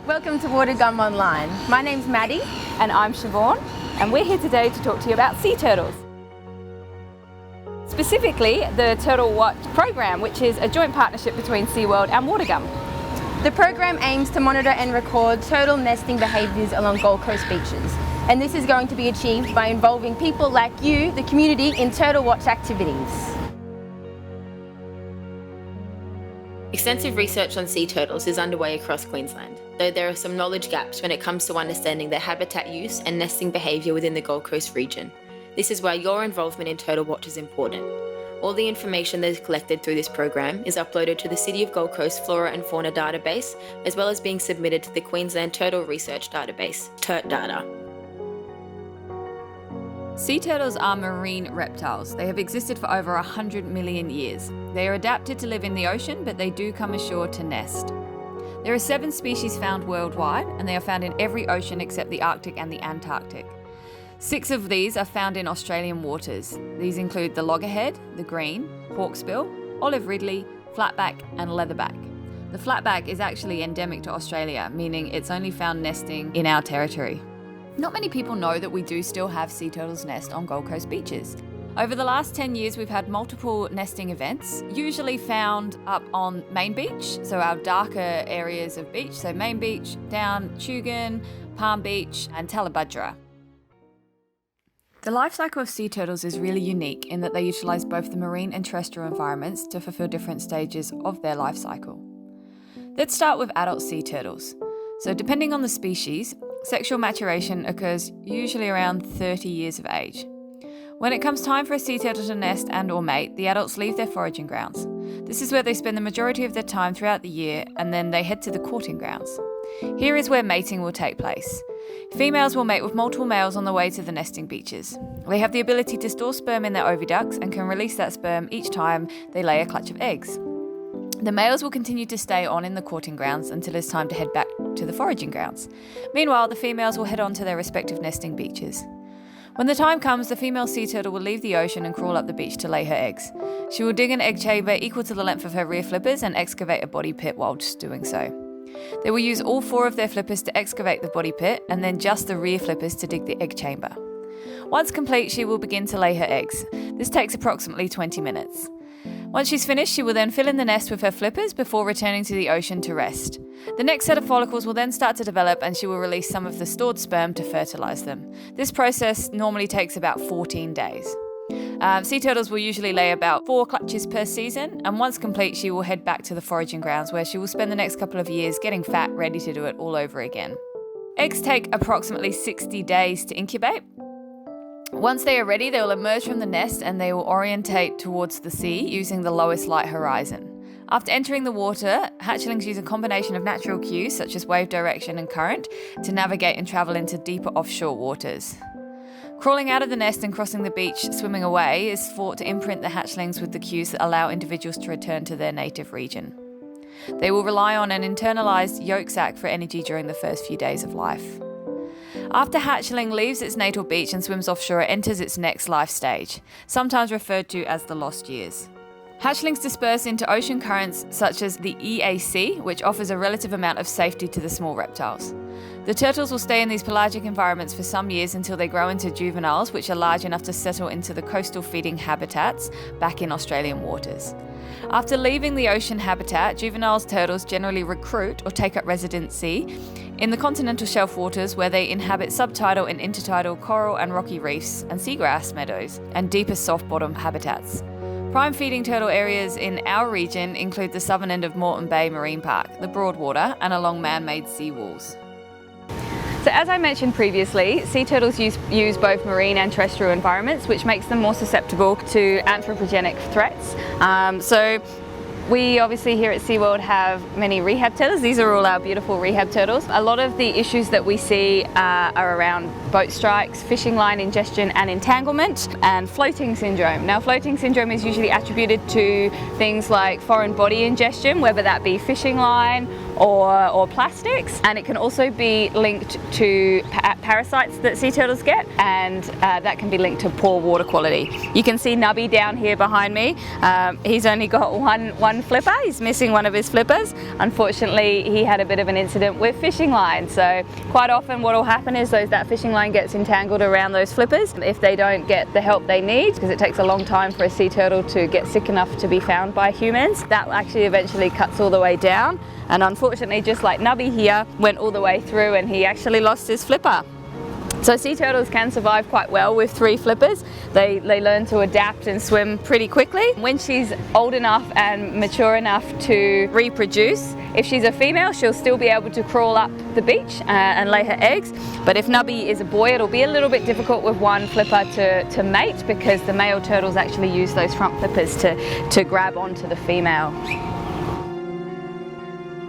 Welcome to Watergum Online. My name's Maddie. And I'm Siobhan, and we're here today to talk to you about sea turtles. Specifically, the Turtle Watch program, which is a joint partnership between SeaWorld and Watergum. The program aims to monitor and record turtle nesting behaviours along Gold Coast beaches. And this is going to be achieved by involving people like you, the community, in Turtle Watch activities. Extensive research on sea turtles is underway across Queensland, though there are some knowledge gaps when it comes to understanding their habitat use and nesting behaviour within the Gold Coast region. This is why your involvement in Turtle Watch is important. All the information that is collected through this program is uploaded to the City of Gold Coast Flora and Fauna database, as well as being submitted to the Queensland Turtle Research Database, TURT data. Sea turtles are marine reptiles. They have existed for over 100 million years. They are adapted to live in the ocean, but they do come ashore to nest. There are 7 species found worldwide, and they are found in every ocean except the Arctic and the Antarctic. 6 of these are found in Australian waters. These include the loggerhead, the green, hawksbill, olive ridley, flatback, and leatherback. The flatback is actually endemic to Australia, meaning it's only found nesting in our territory. Not many people know that we do still have sea turtles nest on Gold Coast beaches. Over the last 10 years, we've had multiple nesting events, usually found up on Main Beach, so our darker areas of beach, so Main Beach, down Tugun, Palm Beach, and Talabudra. The life cycle of sea turtles is really unique in that they utilise both the marine and terrestrial environments to fulfil different stages of their life cycle. Let's start with adult sea turtles. So depending on the species, sexual maturation occurs usually around 30 years of age. When it comes time for a sea turtle to nest and/or mate, the adults leave their foraging grounds. This is where they spend the majority of their time throughout the year, and then they head to the courting grounds. Here is where mating will take place. Females will mate with multiple males on the way to the nesting beaches. They have the ability to store sperm in their oviducts and can release that sperm each time they lay a clutch of eggs. The males will continue to stay on in the courting grounds until it's time to head back to the foraging grounds. Meanwhile, the females will head on to their respective nesting beaches. When the time comes, the female sea turtle will leave the ocean and crawl up the beach to lay her eggs. She will dig an egg chamber equal to the length of her rear flippers and excavate a body pit whilst doing so. They will use all 4 of their flippers to excavate the body pit and then just the rear flippers to dig the egg chamber. Once complete, she will begin to lay her eggs. This takes approximately 20 minutes. Once she's finished, she will then fill in the nest with her flippers before returning to the ocean to rest. The next set of follicles will then start to develop and she will release some of the stored sperm to fertilise them. This process normally takes about 14 days. Sea turtles will usually lay about 4 clutches per season, and once complete she will head back to the foraging grounds where she will spend the next couple of years getting fat, ready to do it all over again. Eggs take approximately 60 days to incubate. Once they are ready, they will emerge from the nest and they will orientate towards the sea using the lowest light horizon. After entering the water, hatchlings use a combination of natural cues such as wave direction and current to navigate and travel into deeper offshore waters. Crawling out of the nest and crossing the beach, swimming away, is thought to imprint the hatchlings with the cues that allow individuals to return to their native region. They will rely on an internalised yolk sac for energy during the first few days of life. After hatchling leaves its natal beach and swims offshore, it enters its next life stage, sometimes referred to as the lost years. Hatchlings disperse into ocean currents such as the EAC, which offers a relative amount of safety to the small reptiles. The turtles will stay in these pelagic environments for some years until they grow into juveniles, which are large enough to settle into the coastal feeding habitats back in Australian waters. After leaving the ocean habitat, juvenile turtles generally recruit or take up residency in the continental shelf waters where they inhabit subtidal and intertidal coral and rocky reefs and seagrass meadows and deeper soft bottom habitats. Prime feeding turtle areas in our region include the southern end of Moreton Bay Marine Park, the Broadwater, and along man-made sea walls. So as I mentioned previously, sea turtles use both marine and terrestrial environments, which makes them more susceptible to anthropogenic threats. So we obviously here at SeaWorld have many rehab turtles. These are all our beautiful rehab turtles. A lot of the issues that we see are around boat strikes, fishing line ingestion and entanglement, and floating syndrome. Now, floating syndrome is usually attributed to things like foreign body ingestion, whether that be fishing line or plastics, and it can also be linked to parasites that sea turtles get, and that can be linked to poor water quality. You can see Nubby down here behind me. He's only got one flipper. He's missing one of his flippers. Unfortunately, he had a bit of an incident with fishing line. So quite often what will happen is that fishing line gets entangled around those flippers. If they don't get the help they need, because it takes a long time for a sea turtle to get sick enough to be found by humans, that actually eventually cuts all the way down. And unfortunately, just like Nubby here, went all the way through and he actually lost his flipper. So sea turtles can survive quite well with 3 flippers. They learn to adapt and swim pretty quickly. When she's old enough and mature enough to reproduce, if she's a female, she'll still be able to crawl up the beach and lay her eggs. But if Nubby is a boy, it'll be a little bit difficult with one flipper to mate, because the male turtles actually use those front flippers to grab onto the female.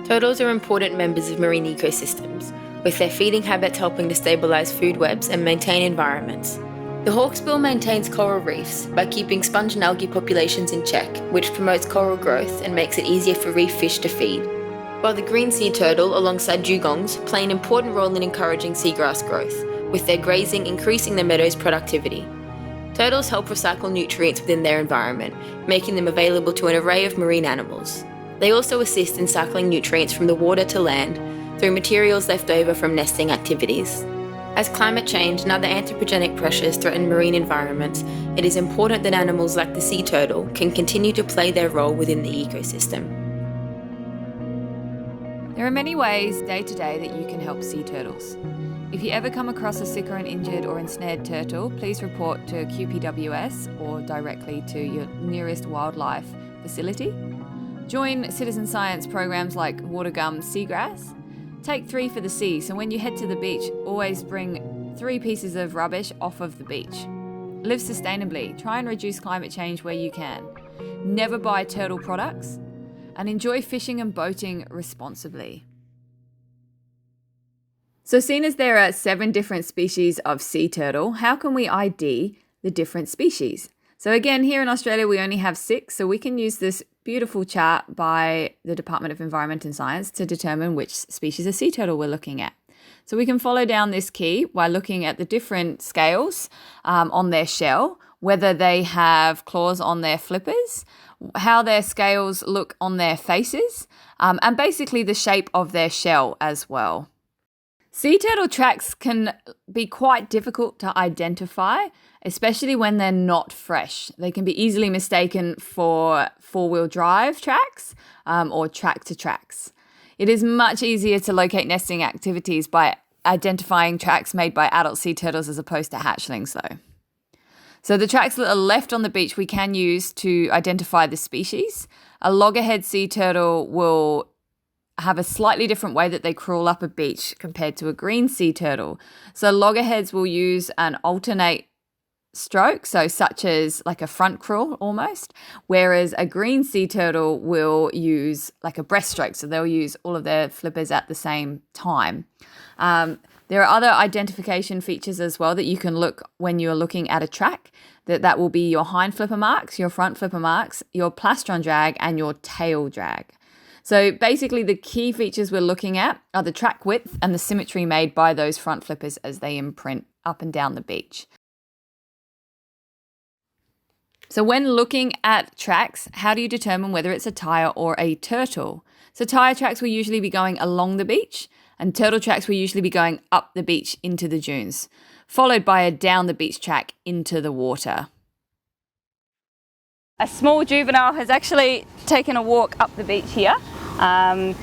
Turtles are important members of marine ecosystems, with their feeding habits helping to stabilise food webs and maintain environments. The hawksbill maintains coral reefs by keeping sponge and algae populations in check, which promotes coral growth and makes it easier for reef fish to feed. While the green sea turtle, alongside dugongs, play an important role in encouraging seagrass growth, with their grazing increasing the meadow's productivity. Turtles help recycle nutrients within their environment, making them available to an array of marine animals. They also assist in cycling nutrients from the water to land through materials left over from nesting activities. As climate change and other anthropogenic pressures threaten marine environments, it is important that animals like the sea turtle can continue to play their role within the ecosystem. There are many ways day to day that you can help sea turtles. If you ever come across a sick or an injured or ensnared turtle, please report to QPWS or directly to your nearest wildlife facility. Join citizen science programs like Watergum Seagrass. Take 3 for the sea, so when you head to the beach, always bring 3 pieces of rubbish off of the beach. Live sustainably. Try and reduce climate change where you can. Never buy turtle products. And enjoy fishing and boating responsibly. So seeing as there are 7 different species of sea turtle, how can we ID the different species? So again, here in Australia, we only have 6, so we can use this beautiful chart by the Department of Environment and Science to determine which species of sea turtle we're looking at. So we can follow down this key by looking at the different scales on their shell, whether they have claws on their flippers, how their scales look on their faces, and basically the shape of their shell as well. Sea turtle tracks can be quite difficult to identify, especially when they're not fresh. They can be easily mistaken for 4-wheel drive tracks or tractor tracks. It is much easier to locate nesting activities by identifying tracks made by adult sea turtles as opposed to hatchlings though. So the tracks that are left on the beach we can use to identify the species. A loggerhead sea turtle will have a slightly different way that they crawl up a beach compared to a green sea turtle. So loggerheads will use an alternate stroke, so such as like a front crawl almost, whereas a green sea turtle will use like a breaststroke, so they'll use all of their flippers at the same time. There are other identification features as well that you can look when you're looking at a track. That will be your hind flipper marks, your front flipper marks, your plastron drag, and your tail drag. So basically the key features we're looking at are the track width and the symmetry made by those front flippers as they imprint up and down the beach. So when looking at tracks, how do you determine whether it's a tire or a turtle? So tire tracks will usually be going along the beach, and turtle tracks will usually be going up the beach into the dunes, followed by a down the beach track into the water. A small juvenile has actually taken a walk up the beach here and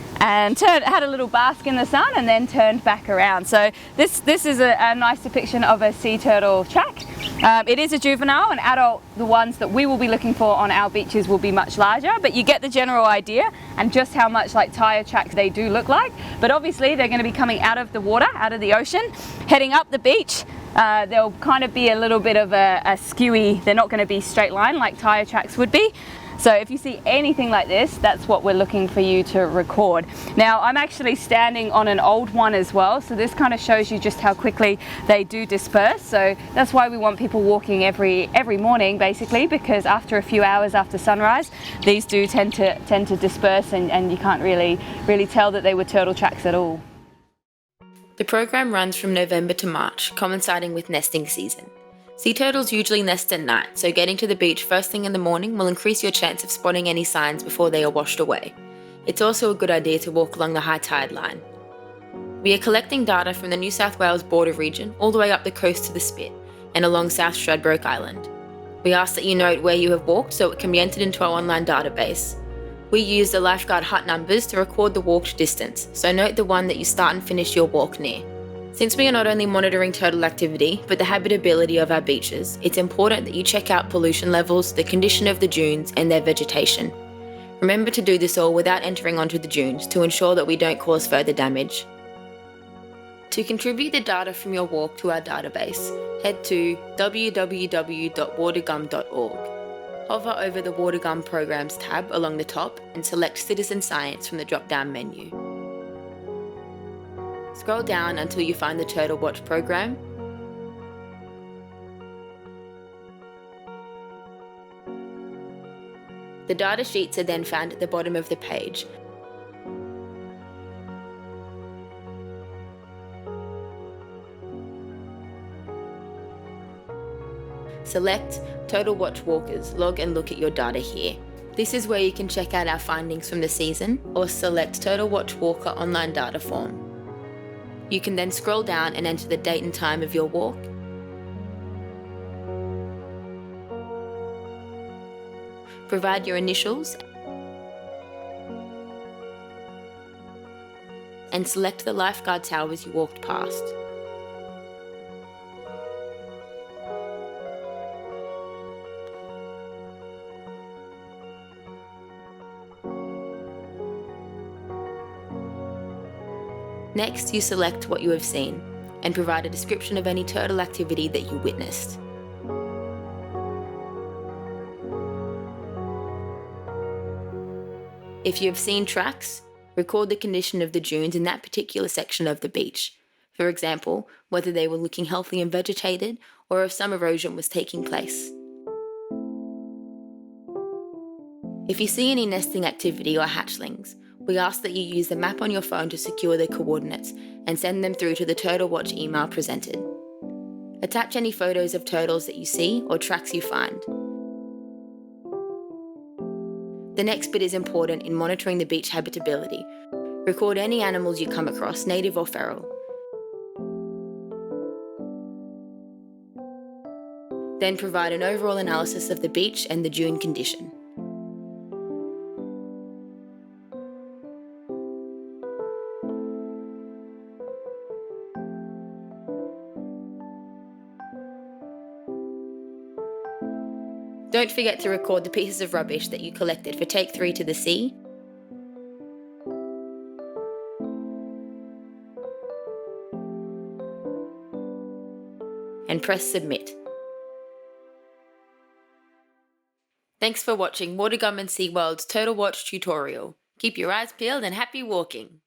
had a little bask in the sun and then turned back around. So this is a nice depiction of a sea turtle track. It is a juvenile. An adult, the ones that we will be looking for on our beaches will be much larger, but you get the general idea and just how much like tire tracks they do look like. But obviously they're going to be coming out of the water, out of the ocean, heading up the beach. They'll kind of be a little bit of a skewy, they're not going to be straight line like tire tracks would be. So if you see anything like this, that's what we're looking for you to record. Now I'm actually standing on an old one as well, so this kind of shows you just how quickly they do disperse. So that's why we want people walking every morning basically, because after a few hours after sunrise, these do tend to disperse, and you can't really tell that they were turtle tracks at all. The program runs from November to March, coinciding with nesting season. Sea turtles usually nest at night, so getting to the beach first thing in the morning will increase your chance of spotting any signs before they are washed away. It's also a good idea to walk along the high tide line. We are collecting data from the New South Wales border region all the way up the coast to the Spit and along South Stradbroke Island. We ask that you note where you have walked so it can be entered into our online database. We use the lifeguard hut numbers to record the walked distance, so note the one that you start and finish your walk near. Since we are not only monitoring turtle activity, but the habitability of our beaches, it's important that you check out pollution levels, the condition of the dunes, and their vegetation. Remember to do this all without entering onto the dunes to ensure that we don't cause further damage. To contribute the data from your walk to our database, head to www.watergum.org. Hover over the Watergum Programs tab along the top and select Citizen Science from the drop-down menu. Scroll down until you find the Turtle Watch program. The data sheets are then found at the bottom of the page. Select Turtle Watch Walkers, log and look at your data here. This is where you can check out our findings from the season, or select Turtle Watch Walker online data form. You can then scroll down and enter the date and time of your walk. Provide your initials and select the lifeguard towers you walked past. Next, you select what you have seen and provide a description of any turtle activity that you witnessed. If you have seen tracks, record the condition of the dunes in that particular section of the beach. For example, whether they were looking healthy and vegetated, or if some erosion was taking place. If you see any nesting activity or hatchlings, we ask that you use the map on your phone to secure their coordinates and send them through to the Turtle Watch email presented. Attach any photos of turtles that you see or tracks you find. The next bit is important in monitoring the beach habitability. Record any animals you come across, native or feral. Then provide an overall analysis of the beach and the dune condition. Don't forget to record the pieces of rubbish that you collected for Take 3 to the sea. And press submit. Thanks for watching Watergum and SeaWorld's Turtle Watch tutorial. Keep your eyes peeled and happy walking!